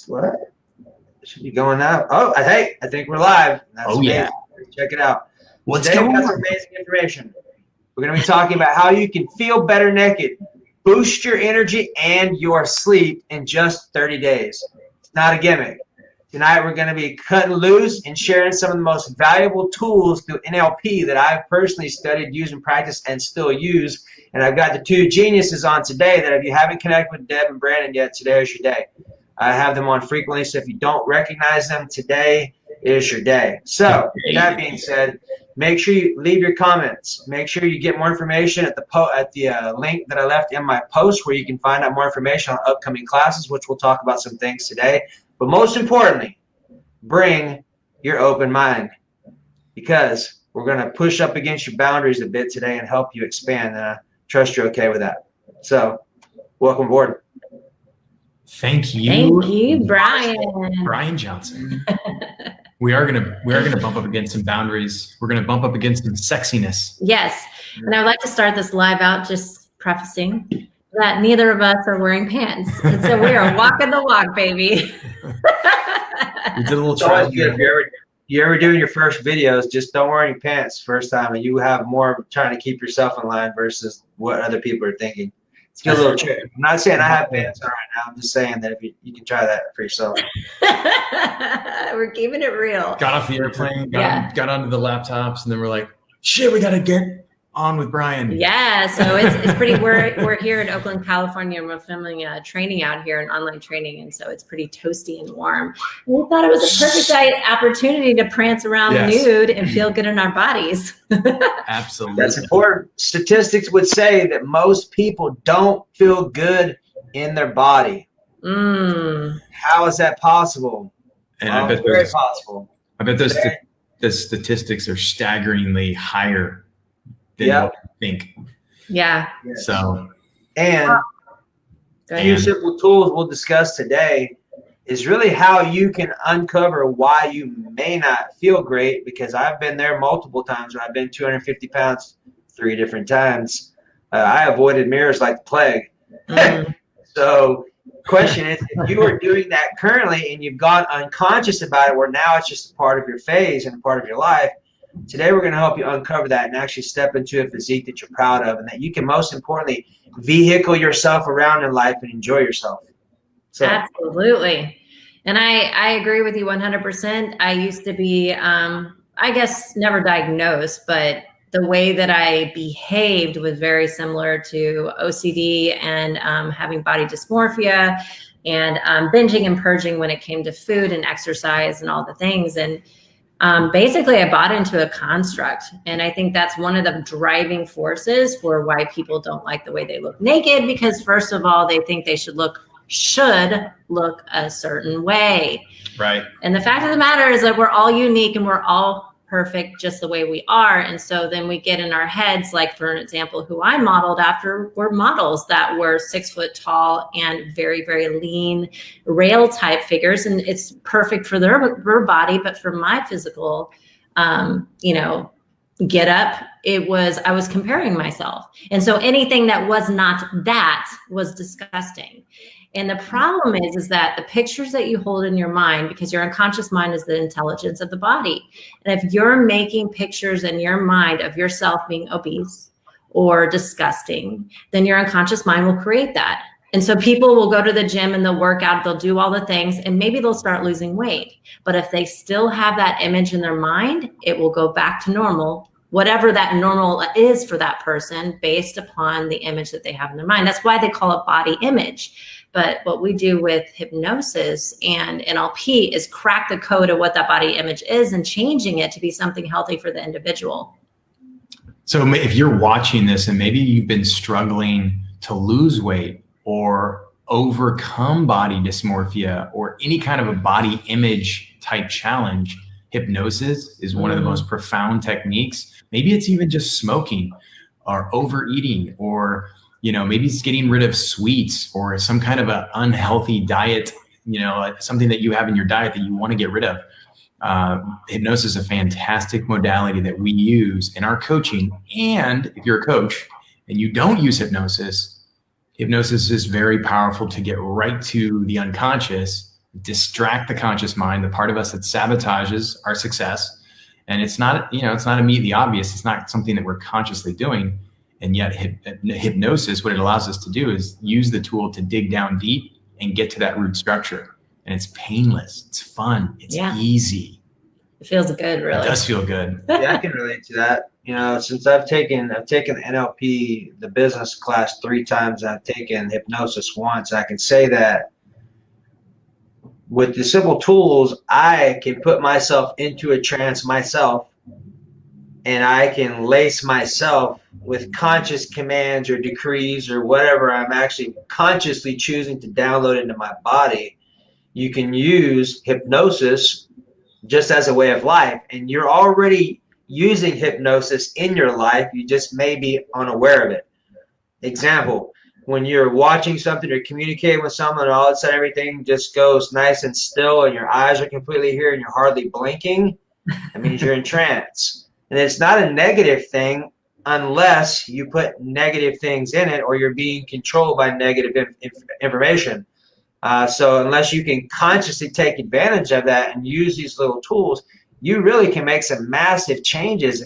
What? It should be going now. Oh, hey, I think we're live. That's amazing. Yeah. Check it out. What's Today going we got on? some amazing information. We're going to be talking about how you can feel better naked, boost your energy and your sleep in just 30 days. It's not a gimmick. Tonight we're going to be cutting loose and sharing some of the most valuable tools through NLP that I've personally studied, used, and practiced, and still use. And I've got the two geniuses on today that if you haven't connected with Deb and Brandon yet, today is your day. I have them on frequently, so if you don't recognize them, today is your day. So, with that being said, make sure you leave your comments. Make sure you get more information at the link that I left in my post, where you can find out more information on upcoming classes, which we'll talk about some things today. But most importantly, bring your open mind, because we're going to push up against your boundaries a bit today and help you expand. And I trust you're okay with that. So, welcome aboard. Thank you. Thank you, Brian. Brian Johnson. We are gonna bump up against some boundaries. We're gonna bump up against some sexiness. Yes, and I would like to start this live out just prefacing that neither of us are wearing pants, and so we are walking the walk, baby. We did a little trial. trial. If you're ever doing your first videos, just don't wear any pants first time, and you have more trying to keep yourself in line versus what other people are thinking. It's a good little trick. I'm not saying I have pants on right now. I'm just saying that if you can try that for yourself. We're keeping it real. Got off the airplane, got onto the laptops, and then we're like, shit, we got to get on with Brian. Yeah, so it's pretty, we're here in Oakland, California, and we're filming a training out here, an online training, and so it's pretty toasty and warm. And we thought it was a perfect opportunity to prance around nude and feel good in our bodies. Absolutely. That's important. Statistics would say that most people don't feel good in their body. How is that possible? And well, it's very possible. I bet the statistics are staggeringly higher than what we think. Yeah. So, and a few simple tools we'll discuss today is really how you can uncover why you may not feel great, because I've been there multiple times when I've been 250 pounds 3 different times. I avoided mirrors like the plague. So question is, if you are doing that currently and you've gone unconscious about it, where now it's just a part of your phase and a part of your life, today we're going to help you uncover that and actually step into a physique that you're proud of, and that you can, most importantly, vehicle yourself around in life and enjoy yourself. So. Absolutely. And I agree with you 100%. I used to be, I guess, never diagnosed, but the way that I behaved was very similar to OCD and having body dysmorphia and binging and purging when it came to food and exercise and all the things. And basically, I bought into a construct. And I think that's one of the driving forces for why people don't like the way they look naked, because first of all, they think they should look a certain way. Right. And the fact of the matter is that we're all unique and we're all perfect just the way we are. And so then we get in our heads, like, for an example, who I modeled after were models that were 6 foot tall and very, very lean rail type figures. And it's perfect for their body. But for my physical, get up, I was comparing myself. And so anything that was not that was disgusting. And the problem is that the pictures that you hold in your mind, because your unconscious mind is the intelligence of the body. And if you're making pictures in your mind of yourself being obese or disgusting, then your unconscious mind will create that. And so people will go to the gym and they'll work out, they'll do all the things, and maybe they'll start losing weight. But if they still have that image in their mind, it will go back to normal, whatever that normal is for that person, based upon the image that they have in their mind. That's why they call it body image. But what we do with hypnosis and NLP is crack the code of what that body image is and changing it to be something healthy for the individual. So if you're watching this and maybe you've been struggling to lose weight or overcome body dysmorphia or any kind of a body image type challenge, hypnosis is one of the most profound techniques. Maybe it's even just smoking or overeating, or maybe it's getting rid of sweets or some kind of an unhealthy diet, something that you have in your diet that you want to get rid of. Hypnosis is a fantastic modality that we use in our coaching. And if you're a coach and you don't use hypnosis is very powerful to get right to the unconscious distract the conscious mind, the part of us that sabotages our success. And it's not, it's not immediately obvious. It's not something that we're consciously doing. And yet hypnosis, what it allows us to do is use the tool to dig down deep and get to that root structure. And it's painless. It's fun. It's easy. It feels good, really. It does feel good. Yeah, I can relate to that. Since I've taken the NLP, the business class 3 times, I've taken hypnosis once. I can say that with the simple tools, I can put myself into a trance myself, and I can lace myself with conscious commands or decrees or whatever I'm actually consciously choosing to download into my body. You can use hypnosis just as a way of life, and you're already using hypnosis in your life. You just may be unaware of it. Example, when you're watching something or communicating with someone, and all of a sudden everything just goes nice and still and your eyes are completely here and you're hardly blinking, that means you're in trance. And it's not a negative thing unless you put negative things in it or you're being controlled by negative information. So unless you can consciously take advantage of that and use these little tools, you really can make some massive changes.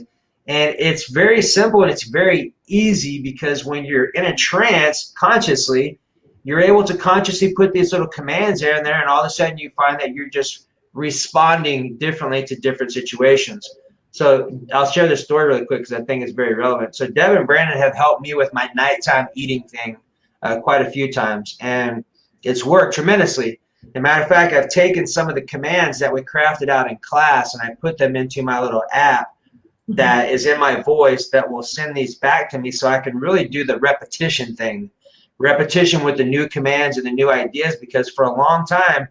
And it's very simple and it's very easy, because when you're in a trance consciously, you're able to consciously put these little commands there, and all of a sudden you find that you're just responding differently to different situations. So I'll share this story really quick because I think it's very relevant. So Deb and Brandon have helped me with my nighttime eating thing quite a few times, and it's worked tremendously. As a matter of fact, I've taken some of the commands that we crafted out in class and I put them into my little app that is in my voice that will send these back to me, so I can really do the repetition thing. Repetition with the new commands and the new ideas, because for a long time,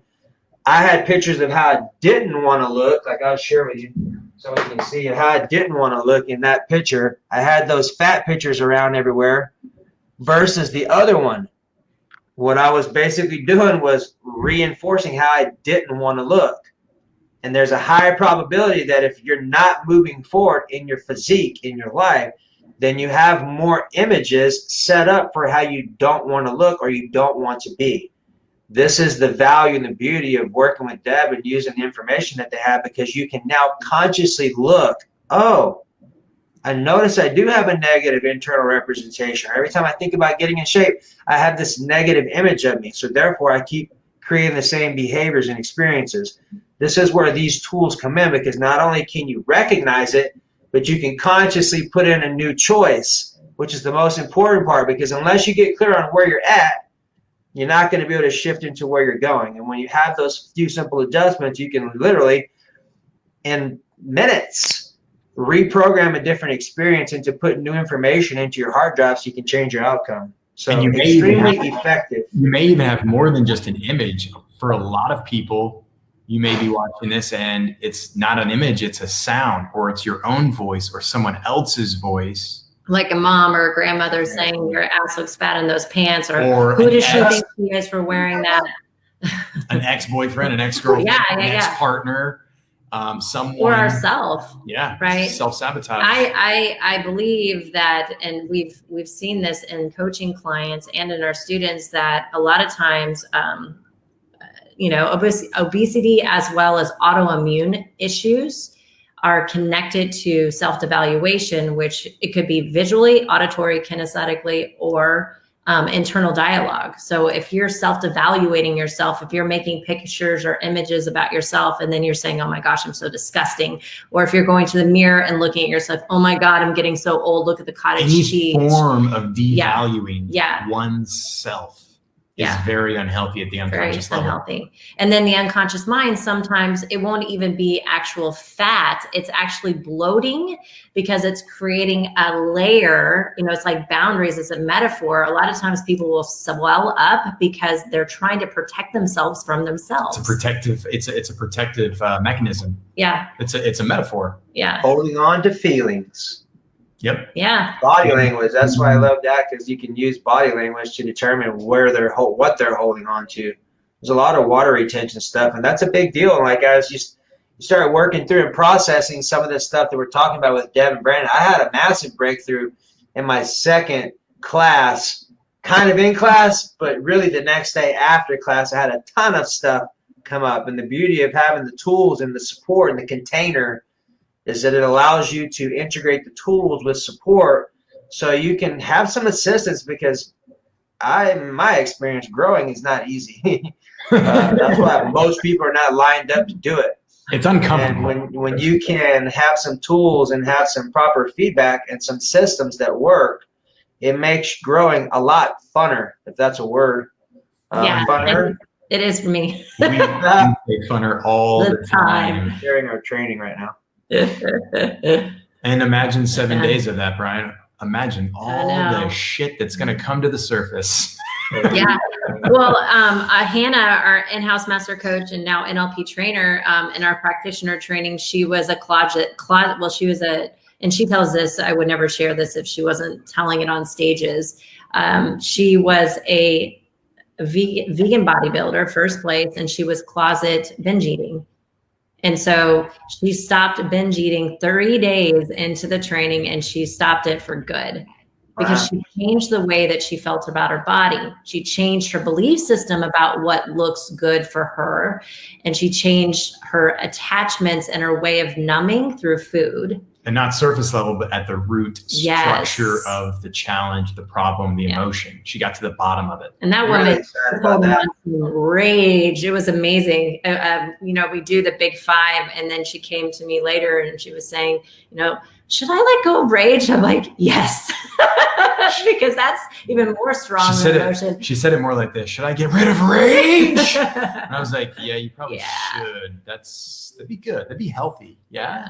I had pictures of how I didn't want to look, like I'll share with you so you can see how I didn't want to look in that picture. I had those fat pictures around everywhere versus the other one. What I was basically doing was reinforcing how I didn't want to look. And there's a high probability that if you're not moving forward in your physique, in your life, then you have more images set up for how you don't want to look or you don't want to be. This is the value and the beauty of working with Deb and using the information that they have, because you can now consciously look, oh, I notice I do have a negative internal representation. Every time I think about getting in shape, I have this negative image of me. So therefore, I keep creating the same behaviors and experiences. This is where these tools come in, because not only can you recognize it, but you can consciously put in a new choice, which is the most important part, because unless you get clear on where you're at, you're not going to be able to shift into where you're going. And when you have those few simple adjustments, you can literally, in minutes, reprogram a different experience and to put new information into your hard drive so you can change your outcome. So extremely effective. You may even have more than just an image. For a lot of people, you may be watching this and it's not an image, it's a sound, or it's your own voice or someone else's voice. Like a mom or a grandmother saying your ass looks fat in those pants, or who does she think she is for wearing that? An ex-boyfriend, an ex-girlfriend, an ex-partner, someone. Or ourselves. Yeah. Right. Self-sabotage. I believe that, and we've seen this in coaching clients and in our students, that a lot of times, obesity as well as autoimmune issues are connected to self-devaluation, which it could be visually, auditory, kinesthetically, or internal dialogue. So if you're self-devaluating yourself, if you're making pictures or images about yourself, and then you're saying, oh my gosh, I'm so disgusting. Or if you're going to the mirror and looking at yourself, oh my God, I'm getting so old. Look at the cottage cheese. Any form of devaluing oneself is very unhealthy at the unconscious level. Unhealthy. And then the unconscious mind, sometimes it won't even be actual fat. It's actually bloating, because it's creating a layer. It's like boundaries. It's a metaphor. A lot of times people will swell up because they're trying to protect themselves from themselves. It's a protective mechanism. Yeah. It's a metaphor. Yeah. Holding on to feelings. Yep. Yeah. Body language. That's why I love that, because you can use body language to determine what they're holding on to. There's a lot of water retention stuff, and that's a big deal. Like as you start working through and processing some of this stuff that we're talking about with Deb and Brandon, I had a massive breakthrough in my second class, kind of in class, but really the next day after class, I had a ton of stuff come up. And the beauty of having the tools and the support and the container is that it allows you to integrate the tools with support so you can have some assistance, because my experience, growing is not easy. That's why most people are not lined up to do it. It's uncomfortable. And when you can have some tools and have some proper feedback and some systems that work, it makes growing a lot funner, if that's a word. Funner. It is for me. We say funner all the time. We're sharing our training right now. And imagine 7 days of that, Brian. Imagine all the shit that's going to come to the surface. Yeah. Well, Hannah, our in-house master coach and now NLP trainer, in our practitioner training, she was a and she tells this, I would never share this if she wasn't telling it on stages. She was a vegan bodybuilder, first place, and she was closet binge eating. And so she stopped binge eating 30 days into the training, and she stopped it for good because she changed the way that she felt about her body. She changed her belief system about what looks good for her. And she changed her attachments and her way of numbing through food. And not surface level, but at the root structure of the challenge, the problem, the emotion. She got to the bottom of it. And that woman rage. It was amazing. We do the big 5, and then she came to me later and she was saying, should I let go of rage? I'm like, yes, because that's even more strong emotion. She said it more like this: should I get rid of rage? And I was like, yeah, you probably should. That'd be good. That'd be healthy. Yeah.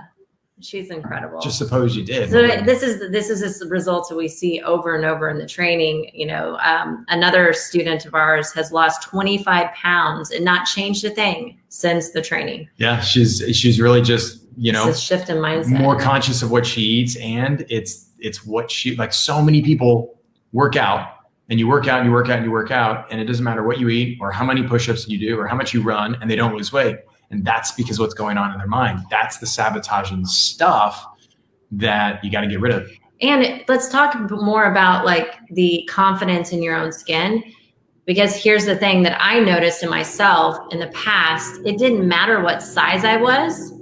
She's incredible. Just suppose you did. So this is the results that we see over and over in the training. Another student of ours has lost 25 pounds and not changed a thing since the training. Yeah, she's really just it's a shift in mindset, more conscious of what she eats, and it's what she, like, so many people work out, and you work out and you work out and you work out, and it doesn't matter what you eat or how many push-ups you do or how much you run, and they don't lose weight. And that's because what's going on in their mind. That's the sabotaging stuff that you got to get rid of. And let's talk more about the confidence in your own skin, because here's the thing that I noticed in myself in the past. It didn't matter what size I was,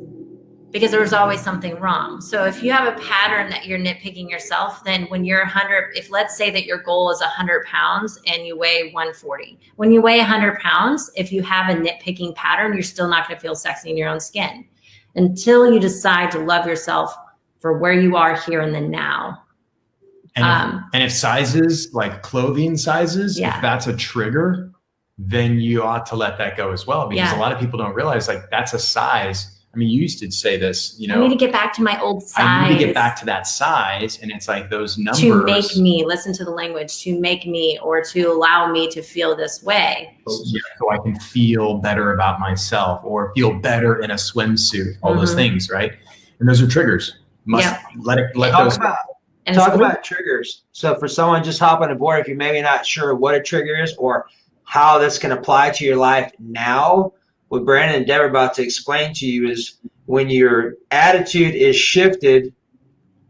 because there was always something wrong. So if you have a pattern that you're nitpicking yourself, then when you're 100, if let's say that your goal is 100 pounds and you weigh 140, when you weigh 100 pounds, if you have a nitpicking pattern, you're still not gonna feel sexy in your own skin until you decide to love yourself for where you are here and the now. And if sizes, like clothing sizes, if that's a trigger, then you ought to let that go as well, because a lot of people don't realize that's a size. I mean, you used to say this, I need to get back to my old size. I need to get back to that size. And it's like those numbers. To make me, listen to the language, to make me, or to allow me to feel this way. So I can feel better about myself or feel better in a swimsuit, all those things, right? And those are triggers. Let those go. Talk about triggers. So for someone just hopping aboard, if you're maybe not sure what a trigger is or how this can apply to your life now, what Brandon and Deb are about to explain to you is when your attitude is shifted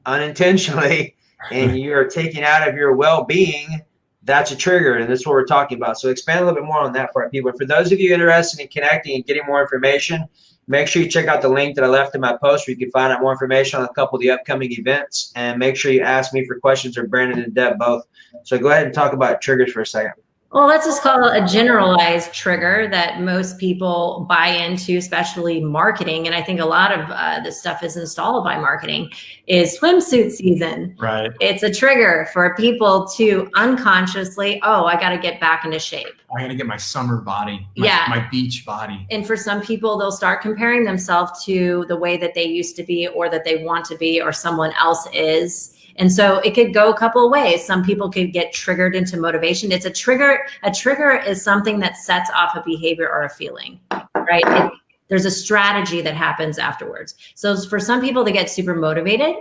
unintentionally and you are taken out of your well-being, that's a trigger, and that's what we're talking about. So expand a little bit more on that for our people. For those of you interested in connecting and getting more information, make sure you check out the link that I left in my post where you can find out more information on a couple of the upcoming events, and make sure you ask me for questions, or Brandon and Deb both. So go ahead and talk about triggers for a second. Well, let's just call it a generalized trigger that most people buy into, especially marketing. And I think a lot of this stuff is installed by marketing, is swimsuit season. Right. It's a trigger for people to unconsciously, I got to get back into shape. I got to get my summer body, my beach body. And for some people, they'll start comparing themselves to the way that they used to be or that they want to be or someone else is. And so it could go a couple of ways. Some people could get triggered into motivation. It's a trigger. A trigger is something that sets off a behavior or a feeling, right? There's a strategy that happens afterwards. So for some people, they get super motivated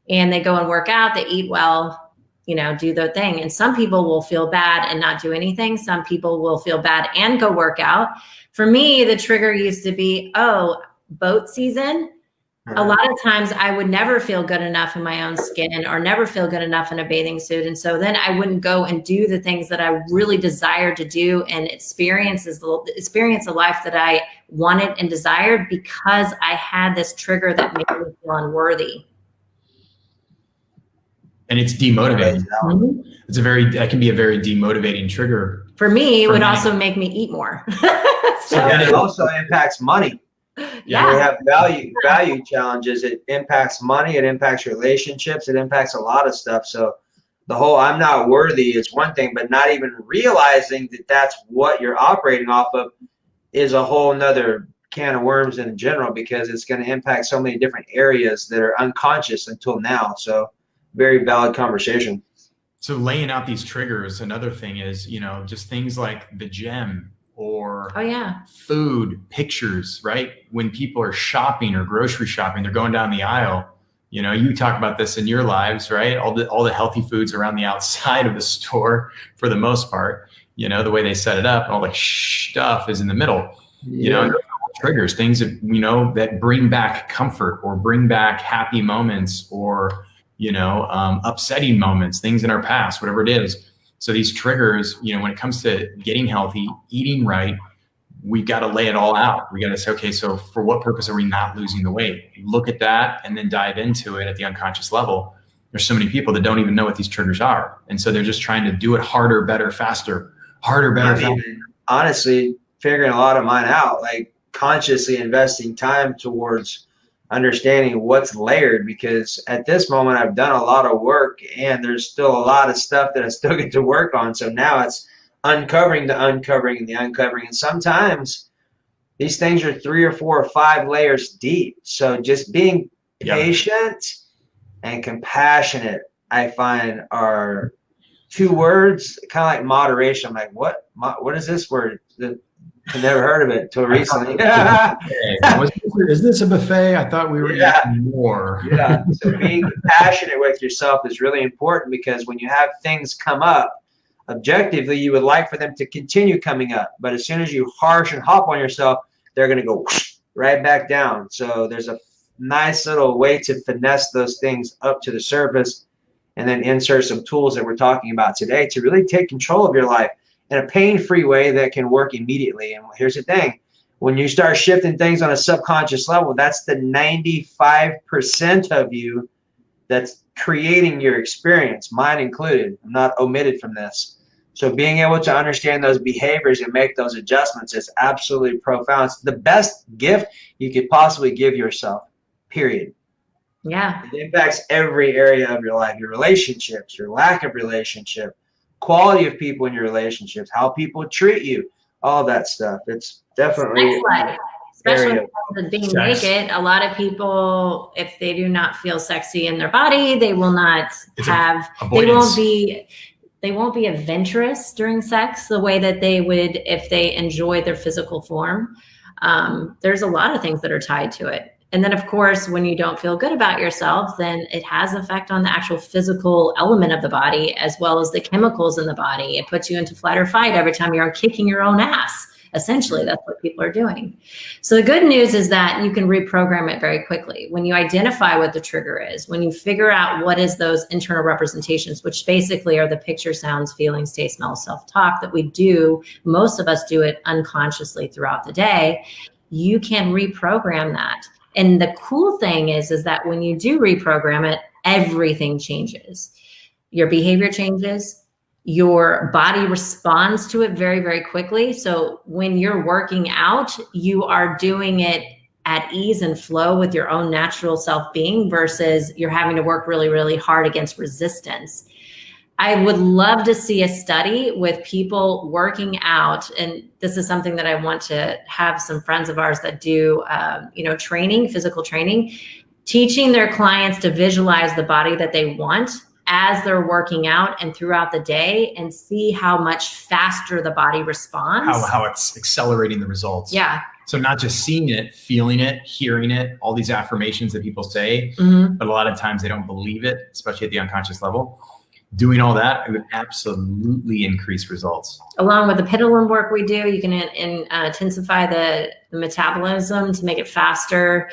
and they go and work out, they eat well, do their thing. And some people will feel bad and not do anything. Some people will feel bad and go work out. For me, the trigger used to be, boat season. A lot of times I would never feel good enough in my own skin or never feel good enough in a bathing suit. And so then I wouldn't go and do the things that I really desired to do and experience the life that I wanted and desired because I had this trigger that made me feel unworthy. And it's demotivating. Mm-hmm. That can be a very demotivating trigger. For me, it would also make me eat more. And it also impacts money. Yeah. We have value challenges. It impacts money. It impacts relationships. It impacts a lot of stuff. So the whole I'm not worthy is one thing, but not even realizing that that's what you're operating off of is a whole nother can of worms in general, because it's going to impact so many different areas that are unconscious until now. So very valid conversation. So laying out these triggers, another thing is, just things like the gym or food, pictures, right? When people are shopping or grocery shopping, they're going down the aisle. You talk about this in your lives, right? All the healthy foods around the outside of the store for the most part, the way they set it up, all the stuff is in the middle. Triggers, things that, that bring back comfort or bring back happy moments or, upsetting moments, things in our past, whatever it is. So these triggers, when it comes to getting healthy, eating right, we've got to lay it all out. We got to say, okay, so for what purpose are we not losing the weight? Look at that and then dive into it at the unconscious level. There's so many people that don't even know what these triggers are. And so they're just trying to do it harder, better, faster, faster. Honestly, figuring a lot of mine out, like consciously investing time towards understanding what's layered, because at this moment I've done a lot of work and there's still a lot of stuff that I still get to work on. So now it's uncovering the uncovering and the uncovering. And sometimes these things are 3 or 4 or 5 layers deep. So just being patient and compassionate, I find, are 2 words, kind of like moderation. I'm like, what is this word? I never heard of it until recently. Is this a buffet? I thought we were eating more. So being compassionate with yourself is really important, because when you have things come up, objectively, you would like for them to continue coming up. But as soon as you harsh and hop on yourself, they're going to go right back down. So there's a nice little way to finesse those things up to the surface, and then insert some tools that we're talking about today to really take control of your life in a pain-free way that can work immediately. And here's the thing. When you start shifting things on a subconscious level, that's the 95% of you that's creating your experience, mine included. I'm not omitted from this. So being able to understand those behaviors and make those adjustments is absolutely profound. It's the best gift you could possibly give yourself, period. Yeah. It impacts every area of your life, your relationships, your lack of relationship, quality of people in your relationships, how people treat you, all that stuff. It's definitely especially being naked. A lot of people, if they do not feel sexy in their body, they will not they won't be adventurous during sex the way that they would if they enjoy their physical form. There's a lot of things that are tied to it. And then, of course, when you don't feel good about yourself, then it has an effect on the actual physical element of the body, as well as the chemicals in the body. It puts you into flight or fight every time you're kicking your own ass. Essentially, that's what people are doing. So the good news is that you can reprogram it very quickly. When you identify what the trigger is, when you figure out what is those internal representations, which basically are the picture, sounds, feelings, taste, smell, self-talk that we do, most of us do it unconsciously throughout the day, you can reprogram that. And the cool thing is that when you do reprogram it, everything changes. Your behavior changes. Your body responds to it very, very quickly. So when you're working out, you are doing it at ease and flow with your own natural self-being versus you're having to work really, really hard against resistance. I would love to see a study with people working out. And this is something that I want to have some friends of ours that do, training, physical training, teaching their clients to visualize the body that they want as they're working out and throughout the day, and see how much faster the body responds. How it's accelerating the results. Yeah. So not just seeing it, feeling it, hearing it, all these affirmations that people say, but a lot of times they don't believe it, especially at the unconscious level. Doing all that, it would absolutely increase results. Along with the pendulum work we do, you can intensify the metabolism to make it faster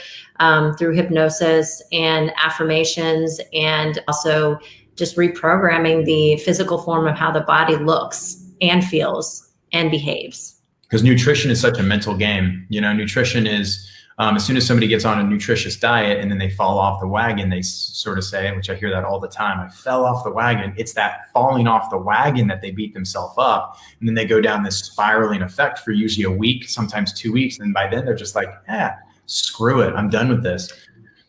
through hypnosis and affirmations, and also just reprogramming the physical form of how the body looks and feels and behaves. because nutrition is such a mental game. You know, nutrition is, as soon as somebody gets on a nutritious diet and then they fall off the wagon, they sort of say, which I hear that all the time, I fell off the wagon. It's that falling off the wagon that they beat themselves up. And then they go down this spiraling effect for usually a week, sometimes 2 weeks. And by then they're just like, screw it, I'm done with this.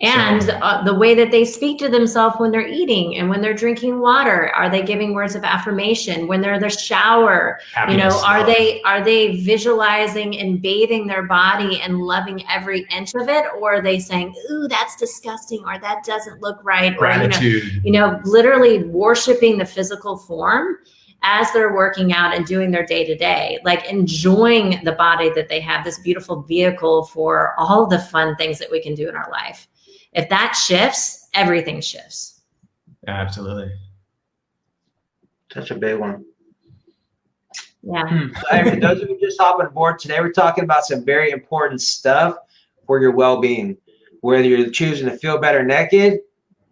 And the way that they speak to themselves when they're eating and when they're drinking water, are they giving words of affirmation? When they're in the shower, Happiness, are they visualizing and bathing their body and loving every inch of it? Or are they saying, ooh, that's disgusting, or that doesn't look right? Gratitude. Or, literally worshiping the physical form as they're working out and doing their day-to-day, like enjoying the body that they have, this beautiful vehicle for all the fun things that we can do in our life. If that shifts, everything shifts. Absolutely. Such a big one. Yeah. For those of you just hopping aboard today, we're talking about some very important stuff for your well-being. Whether you're choosing to feel better naked,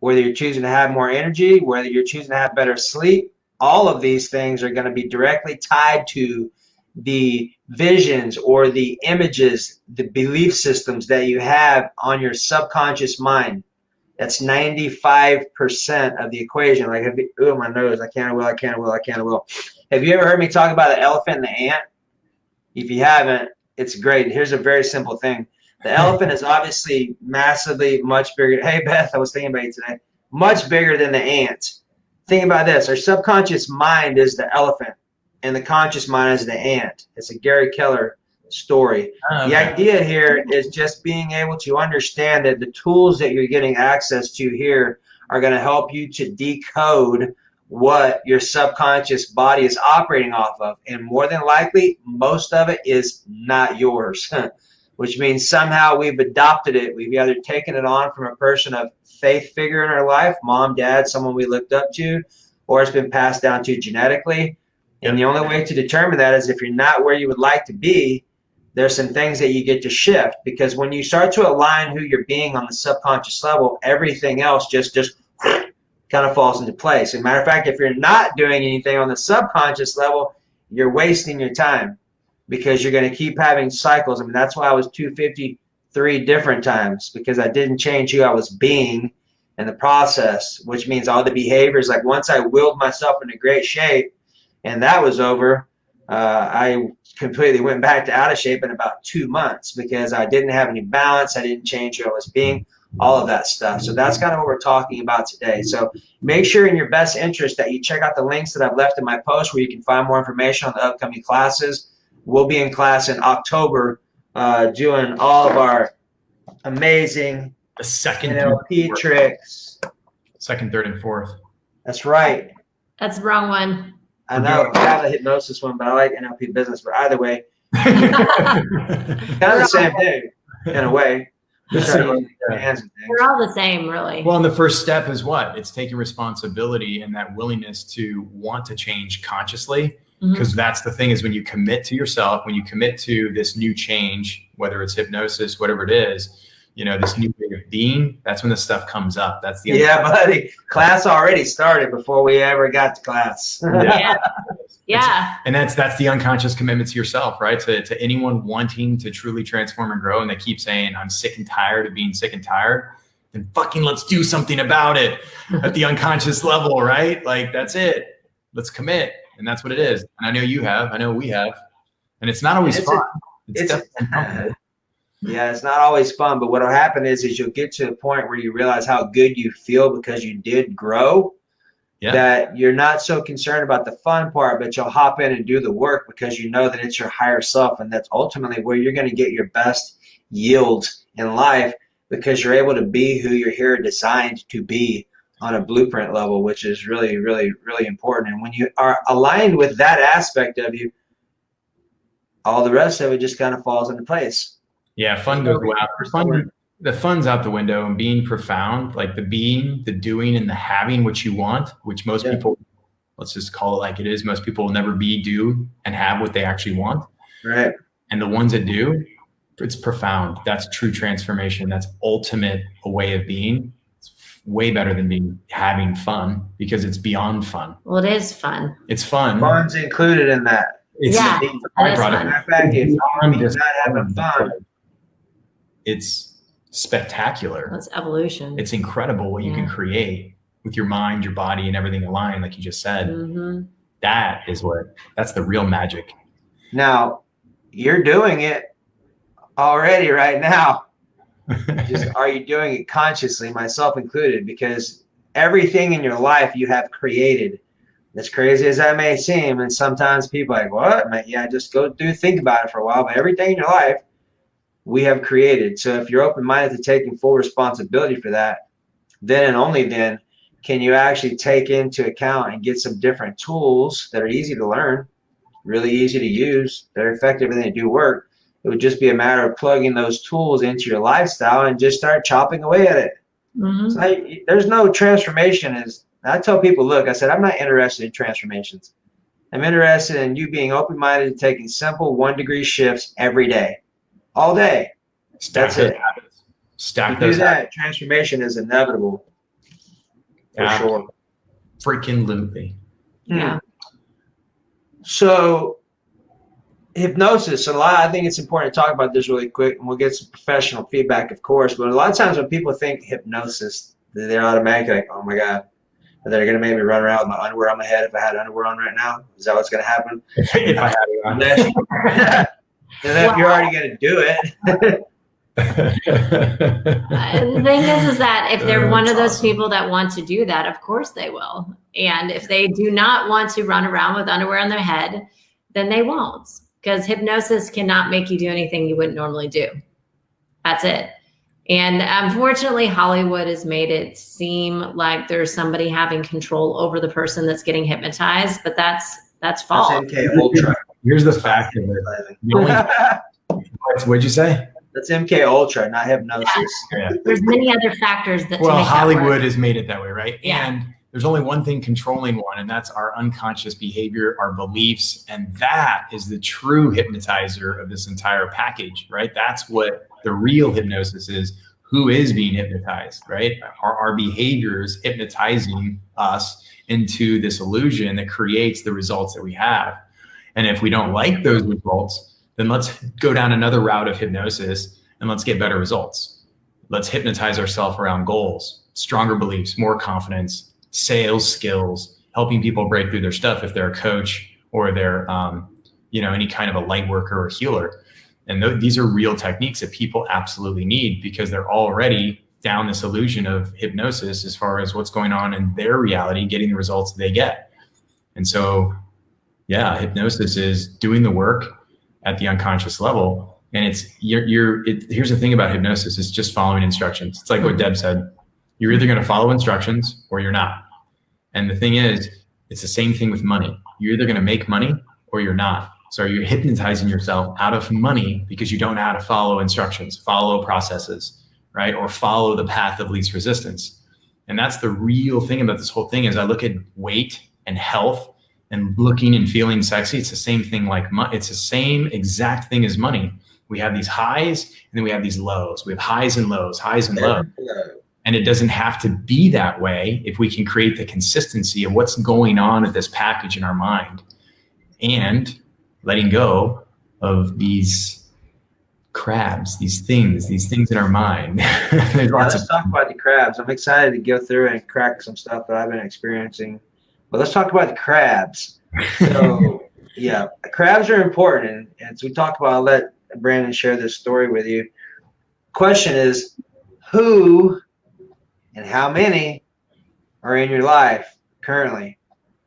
whether you're choosing to have more energy, whether you're choosing to have better sleep, all of these things are going to be directly tied to the visions or the images, the belief systems that you have on your subconscious mind. That's 95% of the equation. Like, ooh, my nose, I can't, will, I can't, will, I can't, will. Have you ever heard me talk about the elephant and the ant? If you haven't, it's great. Here's a very simple thing. The elephant is obviously massively much bigger. Hey, Beth, I was thinking about you today. Much bigger than the ant. Think about this. Our subconscious mind is the elephant, and the conscious mind is the ant. It's a Gary Keller story. Okay. The idea here is just being able to understand that the tools that you're getting access to here are going to help you to decode what your subconscious body is operating off of. And more than likely, most of it is not yours, which means somehow we've adopted it. We've either taken it on from a person of faith figure in our life, mom, dad, someone we looked up to, or it's been passed down to genetically. And the only way to determine that is if you're not where you would like to be, there's some things that you get to shift. Because when you start to align who you're being on the subconscious level, everything else just kind of falls into place. As a matter of fact, if you're not doing anything on the subconscious level, you're wasting your time because you're going to keep having cycles. I mean, that's why I was 253 different times, because I didn't change who I was being in the process, which means all the behaviors, like once I willed myself into great shape and that was over, I completely went back to out of shape in about 2 months because I didn't have any balance. I didn't change who I was being, all of that stuff. So that's kind of what we're talking about today. So make sure in your best interest that you check out the links that I've left in my post where you can find more information on the upcoming classes. We'll be in class in October doing all of our amazing NLP tricks. Second, third, and fourth. That's right. That's the wrong one. I know. I have a hypnosis one, but I like NLP business. But either way, kind of the same thing in a way. We're all the same, really. Well, and the first step is what? It's taking responsibility and that willingness to want to change consciously. Because that's the thing, is when you commit to yourself, when you commit to this new change, whether it's hypnosis, whatever it is, this new way of being, that's when the stuff comes up. That's the buddy. Class already started before we ever got to class. Yeah. And that's the unconscious commitment to yourself, right? To anyone wanting to truly transform and grow, and they keep saying, I'm sick and tired of being sick and tired, then fucking let's do something about it at the unconscious level, right? Like, that's it. Let's commit. And that's what it is. And I know you have. I know we have. And it's not always fun. It's definitely uncomfortable. Yeah, it's not always fun, but what'll happen is you'll get to a point where you realize how good you feel because you did grow, that you're not so concerned about the fun part, but you'll hop in and do the work because you know that it's your higher self, and that's ultimately where you're going to get your best yields in life because you're able to be who you're here designed to be on a blueprint level, which is really, really, really important. And when you are aligned with that aspect of you, all the rest of it just kind of falls into place. Yeah, fun goes out. The fun's out the window, and being profound, like the being, the doing, and the having what you want, which most people, let's just call it like it is, most people will never be, do, and have what they actually want. Right. And the ones that do, it's profound. That's true transformation. That's ultimate a way of being. It's way better than having fun because it's beyond fun. Well, it is fun. It's fun. Fun's included in that. It's Yeah, it's a that is byproduct. fun. Matter of fact, if Beyond you're just not having fun, it's spectacular. That's evolution. It's incredible what you can create with your mind, your body, and everything aligned, like you just said. Mm-hmm. That's the real magic. now you're doing it already right now. Just are you doing it consciously, myself included? Because everything in your life you have created. As crazy as that may seem, and sometimes people are like, what? Yeah, just go think about it for a while. But everything in your life we have created. So if you're open-minded to taking full responsibility for that, then and only then can you actually take into account and get some different tools that are easy to learn, really easy to use, they're effective and they do work. It would just be a matter of plugging those tools into your lifestyle and just start chopping away at it. Mm-hmm. So there's no transformation. I tell people, look, I said, I'm not interested in transformations. I'm interested in you being open-minded and taking simple 1-degree shifts every day, all day. That's it. Stack to do those that, habits. transformation is inevitable. For sure. Freaking loopy. Yeah. So hypnosis, I think it's important to talk about this really quick, and we'll get some professional feedback, of course. But a lot of times when people think hypnosis, they're automatically like, oh my God, they're going to make me run around with my underwear on my head if I had underwear on right now. Is that what's going to happen? If I had it on. And then if you're already going to do it. The thing is that if they're one of those people that want to do that, of course they will. And if they do not want to run around with underwear on their head, then they won't. Because hypnosis cannot make you do anything you wouldn't normally do. That's it. And unfortunately, Hollywood has made it seem like there's somebody having control over the person that's getting hypnotized, but that's false. That's MK Ultra. Here's the fact of it. What'd you say? That's MK Ultra, not hypnosis. Yeah. There's many other factors that. Well, to make Hollywood has made it that way, right? Yeah. And there's only one thing controlling one, and that's our unconscious behavior, our beliefs, and that is the true hypnotizer of this entire package, right? That's what the real hypnosis is. Who is being hypnotized, right? Our behaviors hypnotizing us into this illusion that creates the results that we have. And if we don't like those results, then let's go down another route of hypnosis and let's get better results. Let's hypnotize ourselves around goals, stronger beliefs, more confidence, sales skills, helping people break through their stuff if they're a coach or they're, any kind of a light worker or healer. And these are real techniques that people absolutely need because they're already down this illusion of hypnosis as far as what's going on in their reality, getting the results they get. And so, yeah, hypnosis is doing the work at the unconscious level. And here's the thing about hypnosis, it's just following instructions. It's like what Deb said, you're either going to follow instructions or you're not. And the thing is, it's the same thing with money. You're either going to make money or you're not. So you're hypnotizing yourself out of money because you don't know how to follow instructions, follow processes, right? Or follow the path of least resistance. And that's the real thing about this whole thing is I look at weight and health and looking and feeling sexy. It's the same thing like money. It's the same exact thing as money. We have these highs and then we have these lows. We have highs and lows, highs and lows. And it doesn't have to be that way if we can create the consistency of what's going on at this package in our mind and letting go of these crabs, these things in our mind. Let's talk about the crabs. I'm excited to go through and crack some stuff that I've been experiencing. But let's talk about the crabs. So, yeah, crabs are important. And as we talked about, I'll let Brandon share this story with you. Question is, who and how many are in your life currently?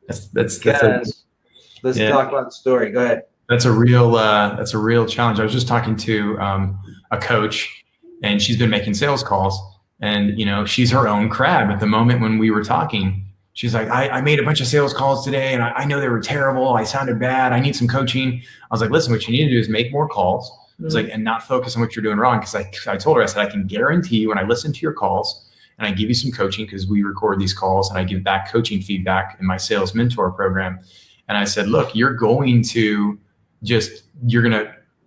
Let's talk about the story. Go ahead. That's a real challenge. I was just talking to a coach, and she's been making sales calls, and she's her own crab. At the moment when we were talking, she's like, I made a bunch of sales calls today, and I know they were terrible. I sounded bad. I need some coaching. I was like, listen, what you need to do is make more calls. I was like, and not focus on what you're doing wrong. Because I told her, I said, I can guarantee you when I listen to your calls and I give you some coaching, because we record these calls and I give back coaching feedback in my sales mentor program. And I said, look, you're going to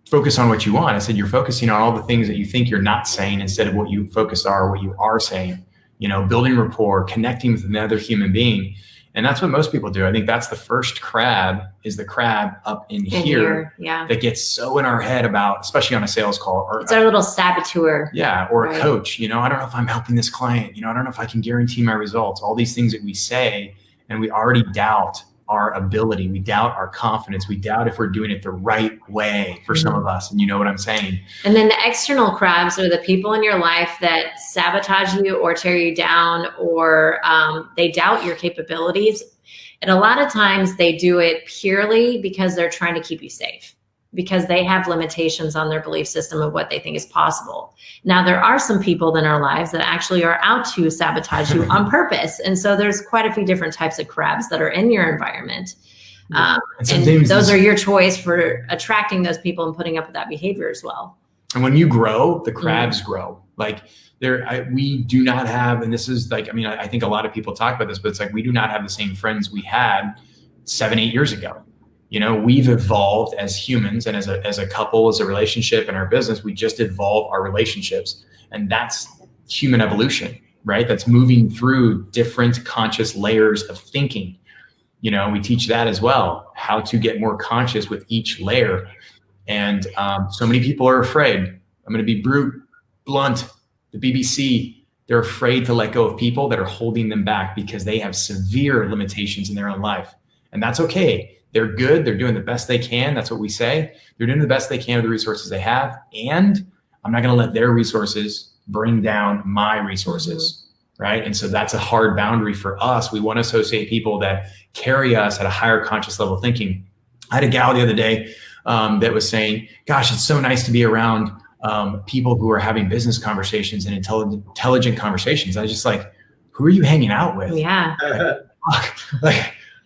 focus on what you want. I said, you're focusing on all the things that you think you're not saying instead of what you focus on or what you are saying, building rapport, connecting with another human being. And that's what most people do. I think that's the first crab, is the crab up in here. Yeah. That gets so in our head about, especially on a sales call. It's our little saboteur. Yeah. Or a coach, I don't know if I'm helping this client. I don't know if I can guarantee my results. All these things that we say, and we already doubt our ability. We doubt our confidence. We doubt if we're doing it the right way for some of us. And you know what I'm saying? And then the external crabs are the people in your life that sabotage you or tear you down, or they doubt your capabilities. And a lot of times they do it purely because they're trying to keep you safe, because they have limitations on their belief system of what they think is possible. Now, there are some people in our lives that actually are out to sabotage you on purpose. And so there's quite a few different types of crabs that are in your environment. And those are your choice for attracting those people and putting up with that behavior as well. And when you grow, the crabs grow. Like we do not have, and this is like, I think a lot of people talk about this, but it's like, we do not have the same friends we had 7-8 years ago. We've evolved as humans, and as a couple, as a relationship, in our business, we just evolve our relationships. And that's human evolution, right? That's moving through different conscious layers of thinking. We teach that as well, how to get more conscious with each layer. And so many people are afraid. I'm going to be blunt. The BBC, they're afraid to let go of people that are holding them back because they have severe limitations in their own life. And that's okay. They're good. They're doing the best they can. That's what we say. They're doing the best they can with the resources they have. And I'm not going to let their resources bring down my resources. Right. And so that's a hard boundary for us. We want to associate people that carry us at a higher conscious level of thinking. I had a gal the other day that was saying, gosh, it's so nice to be around people who are having business conversations and intelligent conversations. I was just like, who are you hanging out with? Yeah.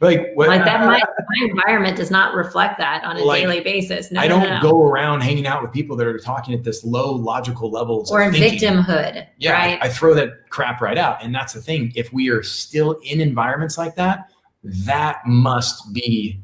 Like that, my environment does not reflect that on a daily basis. No, I don't go around hanging out with people that are talking at this low logical levels or of in thinking. Victimhood. Yeah, right? I throw that crap right out. And that's the thing. If we are still in environments like that, that must be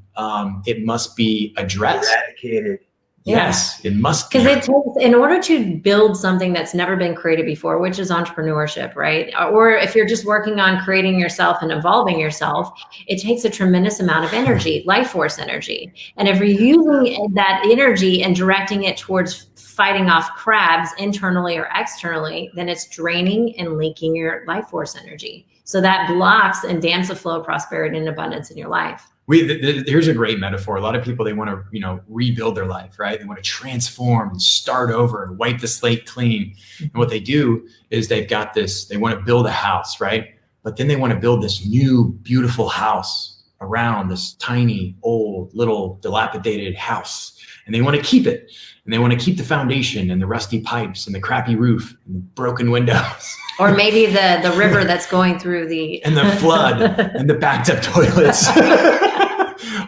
it must be addressed. Eradicated. Yes, it must be. Because it takes, in order to build something that's never been created before, which is entrepreneurship, right? Or if you're just working on creating yourself and evolving yourself, it takes a tremendous amount of energy, life force energy. And if you're using that energy and directing it towards fighting off crabs internally or externally, then it's draining and leaking your life force energy. So that blocks and dams the flow of prosperity and abundance in your life. Here's a great metaphor. A lot of people, they want to, rebuild their life, right? They want to transform and start over and wipe the slate clean. And what they do is they've got this, they want to build a house, right? But then they want to build this new, beautiful house around this tiny, old, little dilapidated house. And they want to keep it. And they want to keep the foundation and the rusty pipes and the crappy roof and the broken windows. Or maybe the river that's going through the... and the flood and the backed up toilets.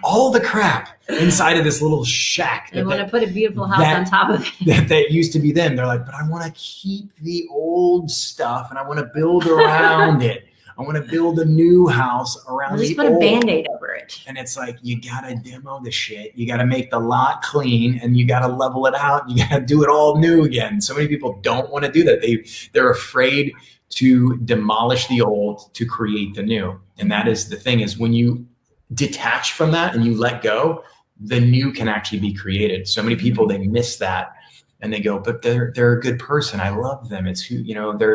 All the crap inside of this little shack. They want to put a beautiful house on top of it. That used to be them. They're like, but I want to keep the old stuff and I want to build around it. I want to build a new house around the old. Just put a Band-Aid over it. And it's like, you got to demo the shit. You got to make the lot clean and you got to level it out. You got to do it all new again. So many people don't want to do that. They're afraid to demolish the old to create the new. And that is the thing, is when you detach from that and you let go, the new can actually be created. So many people, they miss that. And they go, but they're a good person. I love them. It's who,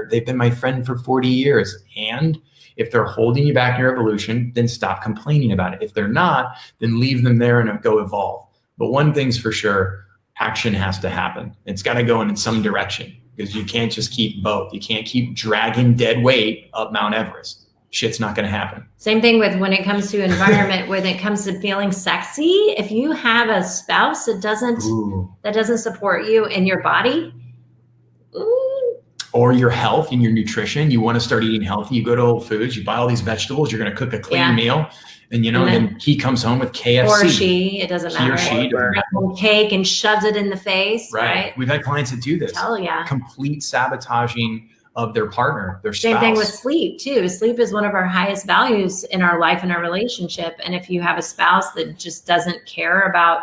they've been my friend for 40 years. And if they're holding you back in your evolution, then stop complaining about it. If they're not, then leave them there and go evolve. But one thing's for sure, action has to happen. It's got to go in some direction, because you can't just keep both. You can't keep dragging dead weight up Mount Everest. Shit's not going to happen. Same thing with when it comes to environment, when it comes to feeling sexy. If you have a spouse that doesn't support you in your body, or your health and your nutrition, you want to start eating healthy. You go to Whole Foods, you buy all these vegetables, you're going to cook a clean meal. And, and then he comes home with KFC. Or she, it doesn't matter. He or she. Cake and shoves it in the face. Right. We've had clients that do this. Oh, yeah. Complete sabotaging of their partner, their spouse. Same thing with sleep too. Sleep is one of our highest values in our life and our relationship. And if you have a spouse that just doesn't care about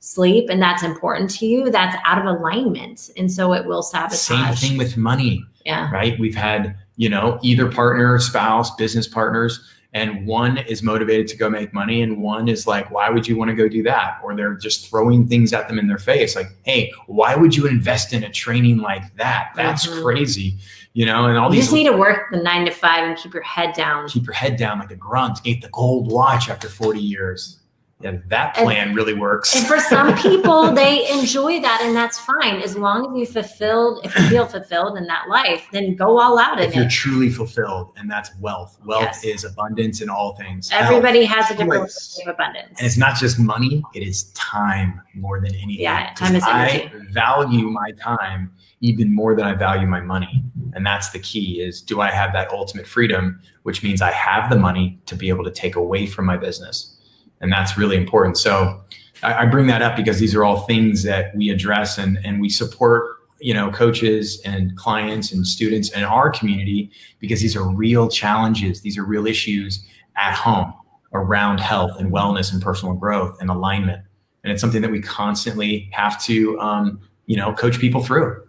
sleep and that's important to you, that's out of alignment. And so it will sabotage. Same thing with money. Yeah. Right. We've had, either partner, spouse, business partners, And one is motivated to go make money, and one is like, why would you want to go do that? Or they're just throwing things at them in their face. Like, hey, why would you invest in a training like that? That's crazy. You know, and all you these. just need to work the 9 to 5 and keep your head down. Keep your head down like a grunt. Get the gold watch after 40 years. Yeah, that plan really works. And for some people, they enjoy that, and that's fine. As long as if you feel fulfilled in that life, then go all out in it. If you're truly fulfilled, and that's wealth. Wealth is abundance in all things. Everybody has a different way of abundance. And it's not just money, it is time more than anything. Yeah, time is energy. I value my time even more than I value my money. And that's the key is, do I have that ultimate freedom, which means I have the money to be able to take away from my business. And that's really important. So I bring that up because these are all things that we address and we support, you know, coaches and clients and students in our community, because these are real challenges. These are real issues at home around health and wellness and personal growth and alignment. And it's something that we constantly have to, you know, coach people through.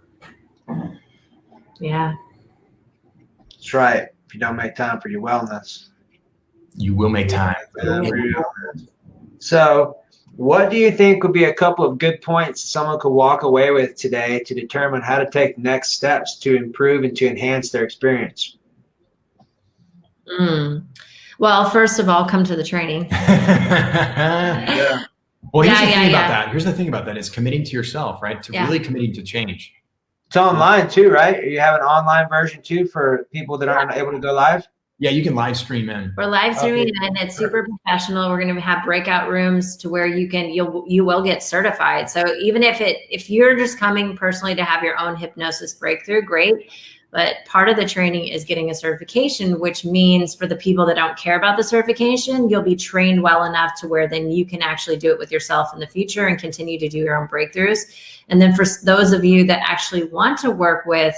Yeah. That's right. If you don't make time for your wellness, you will make time. So what do you think would be a couple of good points someone could walk away with today to determine how to take next steps to improve and to enhance their experience? Well, first of all, come to the training. Yeah. Well, here's the thing about that. Here's the thing about that is committing to yourself, right? To really committing to change. It's online too, right? You have an online version too for people that aren't able to go live? Yeah, you can live stream in. We're live streaming and it's super professional. We're going to have breakout rooms to where you will get certified. So even if you're just coming personally to have your own hypnosis breakthrough, great. But part of the training is getting a certification, which means for the people that don't care about the certification, you'll be trained well enough to where then you can actually do it with yourself in the future and continue to do your own breakthroughs. And then for those of you that actually want to work with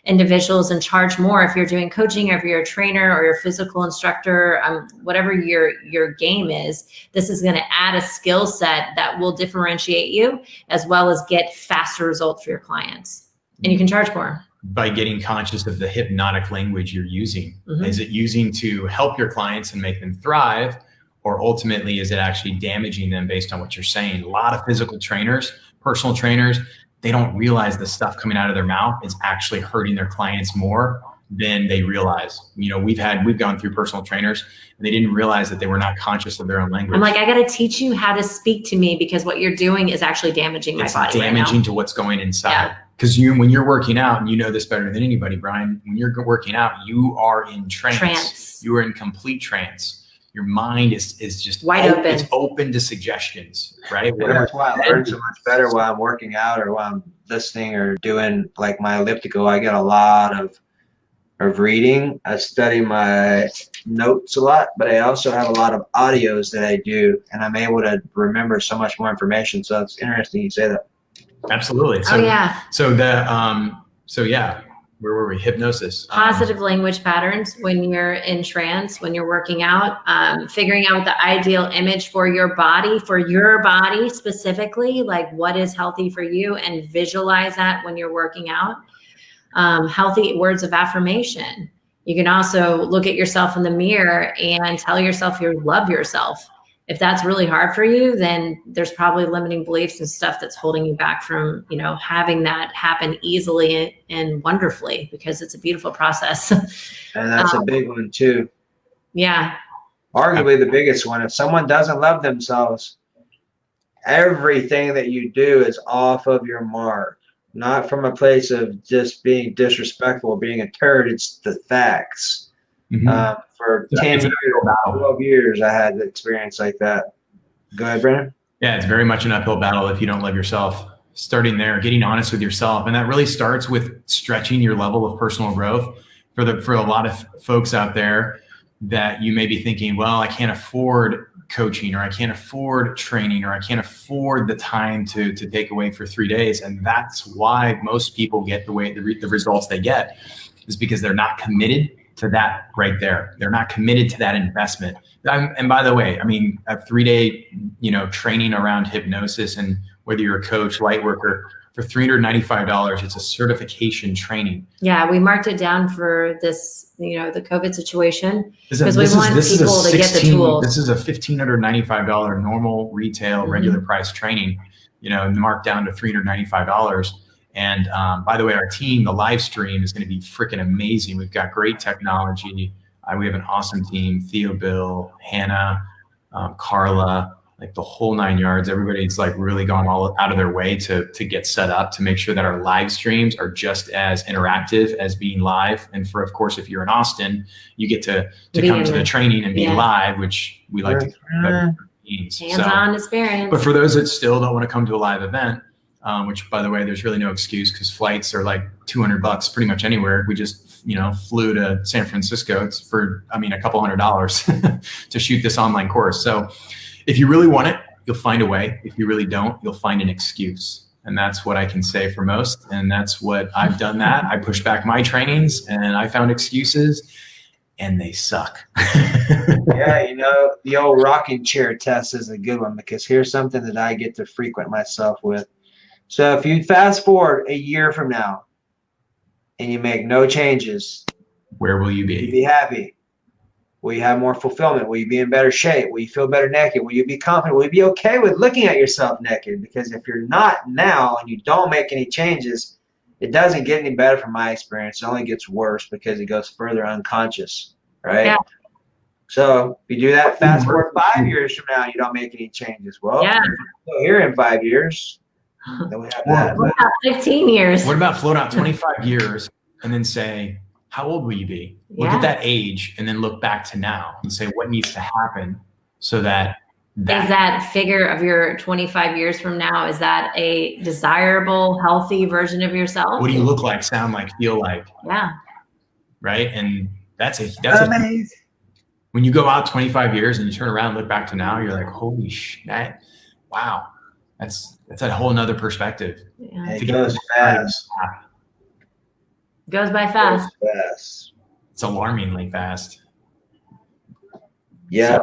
individuals and charge more, if you're doing coaching or if you're a trainer or you're a physical instructor, whatever your game is, this is going to add a skill set that will differentiate you as well as get faster results for your clients. And you can charge more. By getting conscious of the hypnotic language you're using. Is it using to help your clients and make them thrive? Or ultimately, is it actually damaging them based on what you're saying? A lot of physical trainers, personal trainers, they don't realize the stuff coming out of their mouth is actually hurting their clients more than they realize. You know, we've gone through personal trainers and they didn't realize that they were not conscious of their own language. I'm like, I got to teach you how to speak to me because what you're doing is actually damaging my body. It's damaging to what's going inside. Because when you're working out, and you know this better than anybody, Brian, when you're working out, you are in trance. You are in complete trance. Your mind is just wide open. It's open to suggestions, right? That's why I learn so much better while I'm working out or while I'm listening or doing like my elliptical. I get a lot of reading. I study my notes a lot, but I also have a lot of audios that I do, and I'm able to remember so much more information. So it's interesting you say that. Absolutely. So, where were we? Hypnosis. Positive language patterns when you're in trance, when you're working out, figuring out the ideal image for your body specifically, like what is healthy for you, and visualize that when you're working out. Healthy words of affirmation. You can also look at yourself in the mirror and tell yourself you love yourself. If that's really hard for you, then there's probably limiting beliefs and stuff that's holding you back from, having that happen easily and wonderfully, because it's a beautiful process. And that's a big one too. Yeah. Arguably the biggest one. If someone doesn't love themselves, everything that you do is off of your mark, not from a place of just being disrespectful or being a turd. It's the facts. For 10 years, 12 years, I had the experience like that. Go ahead, Brandon. Yeah, it's very much an uphill battle if you don't love yourself. Starting there, getting honest with yourself. And that really starts with stretching your level of personal growth. For a lot of folks out there that you may be thinking, well, I can't afford coaching, or I can't afford training, or I can't afford the time to take away for 3 days. And that's why most people get the results they get, is because they're not committed to that right there. They're not committed to that investment. And by the way, a 3-day, training around hypnosis, and whether you're a coach, light worker, for $395. It's a certification training. Yeah, we marked it down for this, the COVID situation, because we This want people to get the tools. This is a $1,595 normal retail regular price training, marked down to $395. And by the way, our team, the live stream is going to be freaking amazing. We've got great technology. We have an awesome team: Theo, Bill, Hannah, Carla, like the whole 9 yards. Everybody's like really gone all out of their way to get set up to make sure that our live streams are just as interactive as being live. And of course, if you're in Austin, you get to come to the training and be live, which we like to hands-on experience. But for those that still don't want to come to a live event, which by the way, there's really no excuse because flights are like $200 pretty much anywhere. We just flew to San Francisco. It's for a couple $100 to shoot this online course. So if you really want it, you'll find a way. If you really don't, you'll find an excuse. And that's what I can say for most. And that's what I've done. That I pushed back my trainings and I found excuses and they suck. Yeah, the old rocking chair test is a good one, because here's something that I get to frequent myself with. So if you fast forward a year from now and you make no changes, where will you be? Will you be happy? Will you have more fulfillment? Will you be in better shape? Will you feel better naked? Will you be confident? Will you be okay with looking at yourself naked? Because if you're not now and you don't make any changes, it doesn't get any better from my experience. It only gets worse because it goes further unconscious, right? Yeah. So if you do that, fast forward 5 years from now, you don't make any changes. Well, here in 5 years, then we have that. What about 15 years? What about float out 25 years and then say, how old will you be? Look at that age and then look back to now and say what needs to happen so that is that figure of your 25 years from now, is that a desirable, healthy version of yourself? What do you look like, sound like, feel like? Yeah. Right? And that's amazing. When you go out 25 years and you turn around and look back to now, you're like, holy shit, wow. That's a whole nother perspective. Yeah. It goes fast. Goes by fast. It's alarmingly fast. Yeah.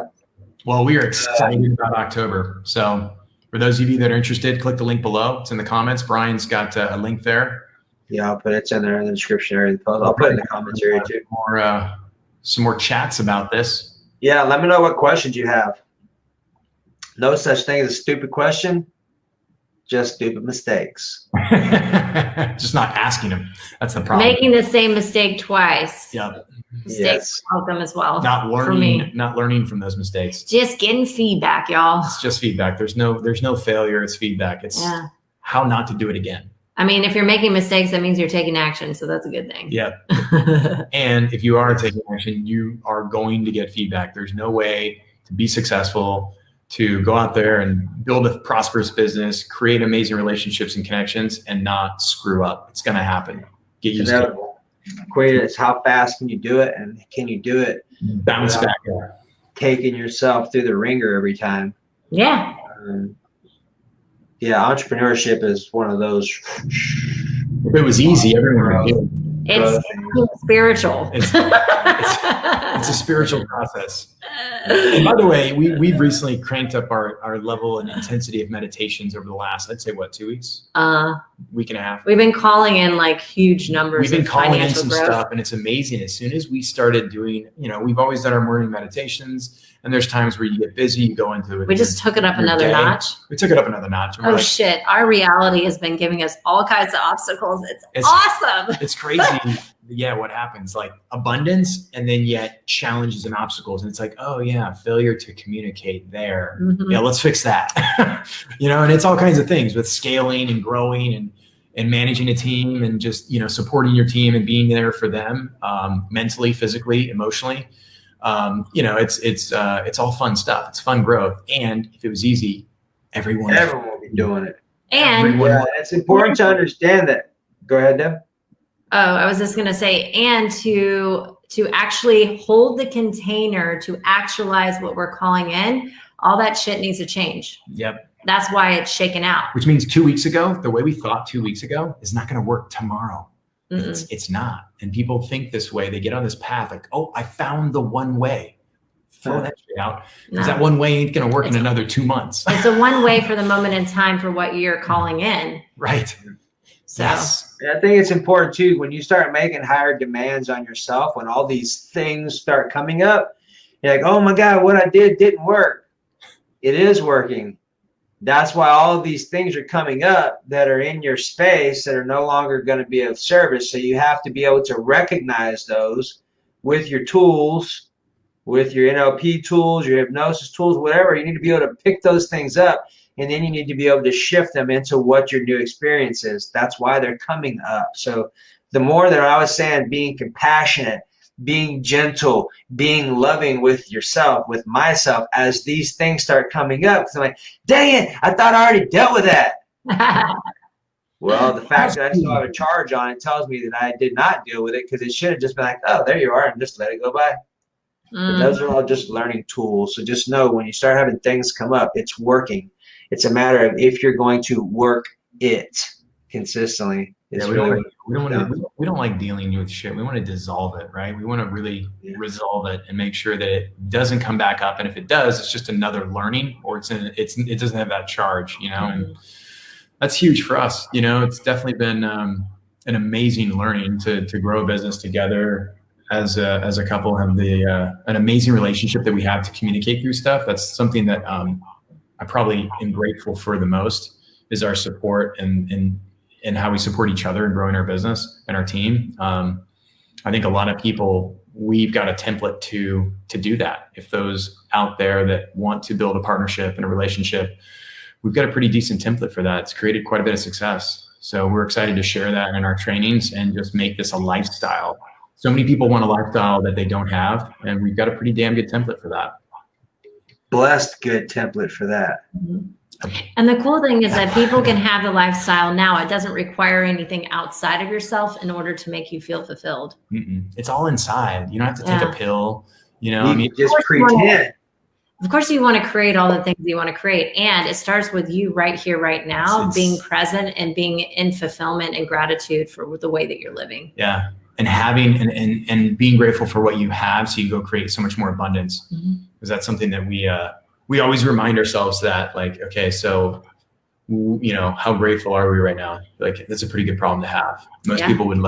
Well, we are excited about October. So for those of you that are interested, click the link below. It's in the comments. Brian's got a link there. Yeah, I'll put it in there in the description area. I'll put it in the comments area too. Some more chats about this. Yeah, let me know what questions you have. No such thing as a stupid question. Just stupid mistakes. Just not asking them. That's the problem. Making the same mistake twice. Yep. Mistakes welcome as well. Not learning from those mistakes. Just getting feedback, y'all. It's just feedback. There's no failure. It's feedback. It's how not to do it again. I mean, if you're making mistakes, that means you're taking action. So that's a good thing. Yeah. And if you are taking action, you are going to get feedback. There's no way to be successful, to go out there and build a prosperous business, create amazing relationships and connections, and not screw up. It's going to happen. Get used to it. Equate it as how fast can you do it, and can you do it bounce back, taking yourself through the ringer every time. Yeah. Entrepreneurship is one of those. If it was easy, everyone would do it. It's spiritual. It's a spiritual process. And by the way, we've recently cranked up our level and intensity of meditations over the last, I'd say, 2 weeks? Week and a half. We've been calling in like huge numbers. We've been calling in some stuff, and it's amazing. As soon as we started doing, we've always done our morning meditations, and there's times where you get busy, you go into it. We just took it up another notch. We took it up another notch. Oh, shit. Our reality has been giving us all kinds of obstacles. It's awesome. It's crazy. Yeah, what happens, like abundance and then yet challenges and obstacles. And it's like, oh yeah, failure to communicate there. Mm-hmm. Yeah, let's fix that. And it's all kinds of things with scaling and growing and managing a team and just, supporting your team and being there for them, mentally, physically, emotionally. It's all fun stuff. It's fun growth. And if it was easy, everyone would be doing it. And it's important to understand that. Go ahead, Deb. Oh, I was just going to say, and to actually hold the container to actualize what we're calling in, all that shit needs to change. Yep. That's why it's shaken out. Which means 2 weeks ago, the way we thought 2 weeks ago is not going to work tomorrow. It's not. And people think this way. They get on this path like, oh, I found the one way. Throw that shit out. Because that one way ain't going to work in another 2 months. It's a one way for the moment in time for what you're calling in. Right. So Yes. I think it's important too, when you start making higher demands on yourself, when all these things start coming up, you're like, oh my God, what I did didn't work. It is working. That's why all of these things are coming up that are in your space that are no longer going to be of service. So you have to be able to recognize those with your tools, with your NLP tools, your hypnosis tools, whatever. You need to be able to pick those things up, and then you need to be able to shift them into what your new experience is. That's why they're coming up. So the more that I was saying, being compassionate, being gentle, being loving with yourself, with myself, as these things start coming up, because I'm like, dang it, I thought I already dealt with that. Well, the fact that I still have a charge on it tells me that I did not deal with it, because it should have just been like, oh, there you are, and just let it go by. But those are all just learning tools. So just know, when you start having things come up, it's working. It's a matter of if you're going to work it consistently. Yeah, we don't like dealing with shit. We want to dissolve it, right? We want to really resolve it and make sure that it doesn't come back up. And if it does, it's just another learning, or it doesn't have that charge, you know. And that's huge for us. You know, it's definitely been an amazing learning to grow a business together as a couple, have an amazing relationship that we have to communicate through stuff. That's something that I probably am grateful for the most, is our support and how we support each other in growing our business and our team. I think a lot of people, we've got a template to do that. If those out there that want to build a partnership and a relationship, we've got a pretty decent template for that. It's created quite a bit of success. So we're excited to share that in our trainings and just make this a lifestyle. So many people want a lifestyle that they don't have, and we've got a pretty damn good template for that. Blessed good template for that. And the cool thing is that people can have the lifestyle now. It doesn't require anything outside of yourself in order to make you feel fulfilled. It's all inside. You don't have to take a pill. You know, I mean, just pretend. Of course, you want to create all the things you want to create. And it starts with you right here, right now, being present and being in fulfillment and gratitude for the way that you're living. Yeah. And having and being grateful for what you have, so you go create so much more abundance. Because that's something that we always remind ourselves that, like, okay, so, you know, how grateful are we right now? Like, that's a pretty good problem to have. Most people would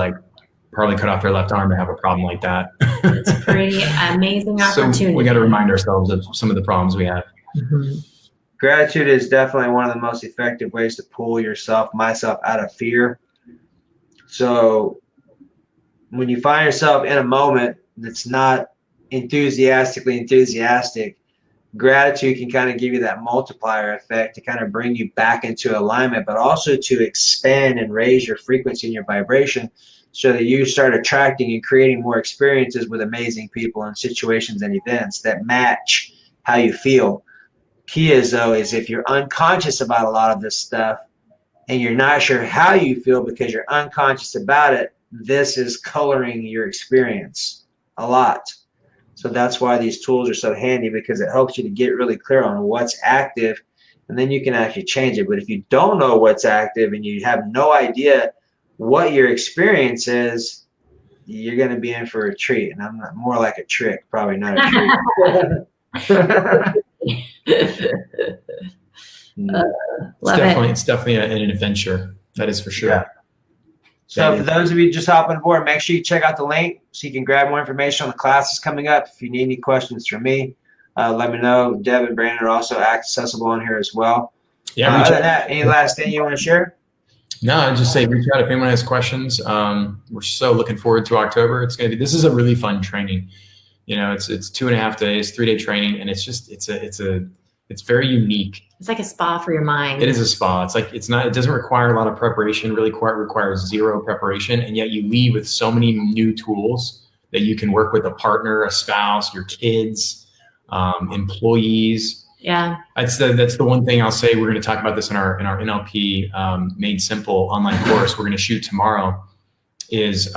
probably cut off their left arm to have a problem like that. It's a pretty amazing opportunity. So we got to remind ourselves of some of the problems we have. Gratitude is definitely one of the most effective ways to pull myself out of fear. So when you find yourself in a moment that's not enthusiastic, gratitude can kind of give you that multiplier effect to kind of bring you back into alignment, but also to expand and raise your frequency and your vibration, so that you start attracting and creating more experiences with amazing people and situations and events that match how you feel. Key is, though, is if you're unconscious about a lot of this stuff and you're not sure how you feel because you're unconscious about it, this is coloring your experience a lot. So that's why these tools are so handy, because it helps you to get really clear on what's active, and then you can actually change it. But if you don't know what's active and you have no idea what your experience is, you're going to be in for a treat. And I'm not, more like a trick, probably not a treat. It's definitely an adventure. That is for sure. Yeah. So for those of you just hopping aboard, make sure you check out the link so you can grab more information on the classes coming up. If you need any questions from me, let me know. Deb and Brandon are also accessible on here as well. Yeah. Other than that, any last thing you want to share? No, I'd just say reach out if anyone has questions. We're so looking forward to October. This is a really fun training. You know, it's 2.5 days, 3-day training, and it's very unique. It's like a spa for your mind. It is a spa. It doesn't require a lot of preparation, really requires zero preparation. And yet you leave with so many new tools that you can work with a partner, a spouse, your kids, employees. Yeah. That's the one thing I'll say. We're going to talk about this in our NLP Made Simple online course we're going to shoot tomorrow, is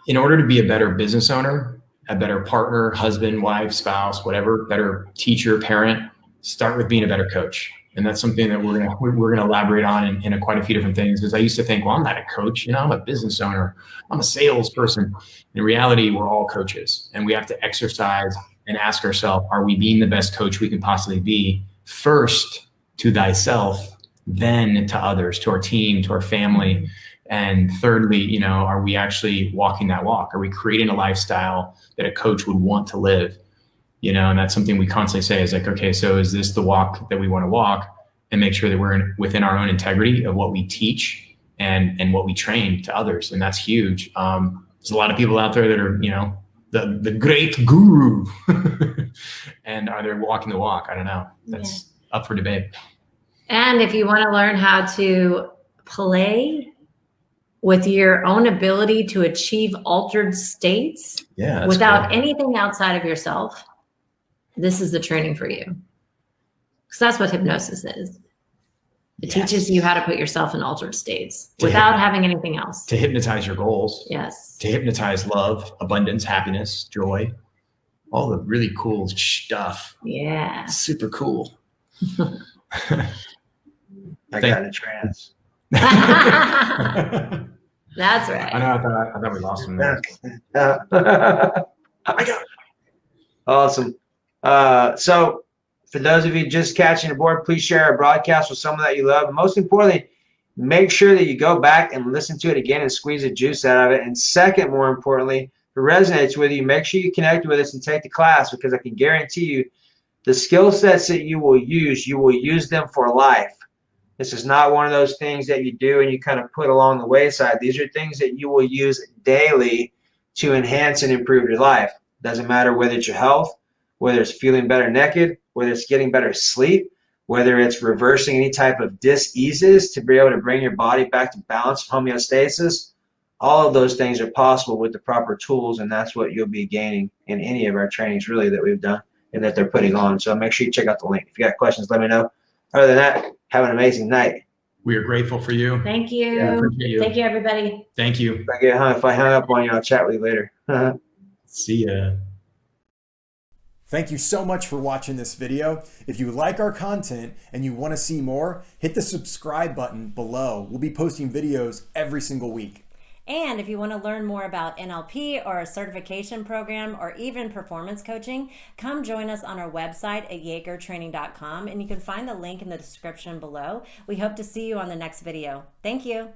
in order to be a better business owner, a better partner, husband, wife, spouse, whatever, better teacher, parent, start with being a better coach. And that's something that we're gonna elaborate on in quite a few different things. Because I used to think, well, I'm not a coach, I'm a business owner, I'm a salesperson. In reality, we're all coaches, and we have to exercise and ask ourselves, are we being the best coach we can possibly be? First to thyself, then to others, to our team, to our family. And thirdly, you know, are we actually walking that walk? Are we creating a lifestyle that a coach would want to live? You know, and that's something we constantly say is like, okay, so is this the walk that we want to walk? And make sure that we're within our own integrity of what we teach and what we train to others. And that's huge. There's a lot of people out there that are, you know, the great guru and are they walking the walk? I don't know. That's up for debate. And if you want to learn how to play with your own ability to achieve altered states without anything outside of yourself, this is the training for you. Because that's what hypnosis is. It teaches you how to put yourself in altered states without having anything else. To hypnotize your goals. Yes. To hypnotize love, abundance, happiness, joy, all the really cool stuff. Yeah. Super cool. I got a trance. That's right. I know. I thought we lost him there. I got it. Awesome. So for those of you just catching aboard, please share our broadcast with someone that you love. And most importantly, make sure that you go back and listen to it again and squeeze the juice out of it. And second, more importantly, if it resonates with you, make sure you connect with us and take the class, because I can guarantee you the skill sets that you will use them for life. This is not one of those things that you do and you kind of put along the wayside. These are things that you will use daily to enhance and improve your life. Doesn't matter whether it's your health, whether it's feeling better naked, whether it's getting better sleep, whether it's reversing any type of dis-eases to be able to bring your body back to balance, homeostasis. All of those things are possible with the proper tools, and that's what you'll be gaining in any of our trainings really that we've done and that they're putting on. So make sure you check out the link. If you got questions, let me know. Other than that, have an amazing night. We are grateful for you. Thank you. Yeah, appreciate you. Thank you, everybody. Thank you. If I hung up on you, I'll chat with you later. See ya. Thank you so much for watching this video. If you like our content and you want to see more, hit the subscribe button below. We'll be posting videos every single week. And if you want to learn more about NLP or a certification program or even performance coaching, come join us on our website at yagertraining.com, and you can find the link in the description below. We hope to see you on the next video. Thank you.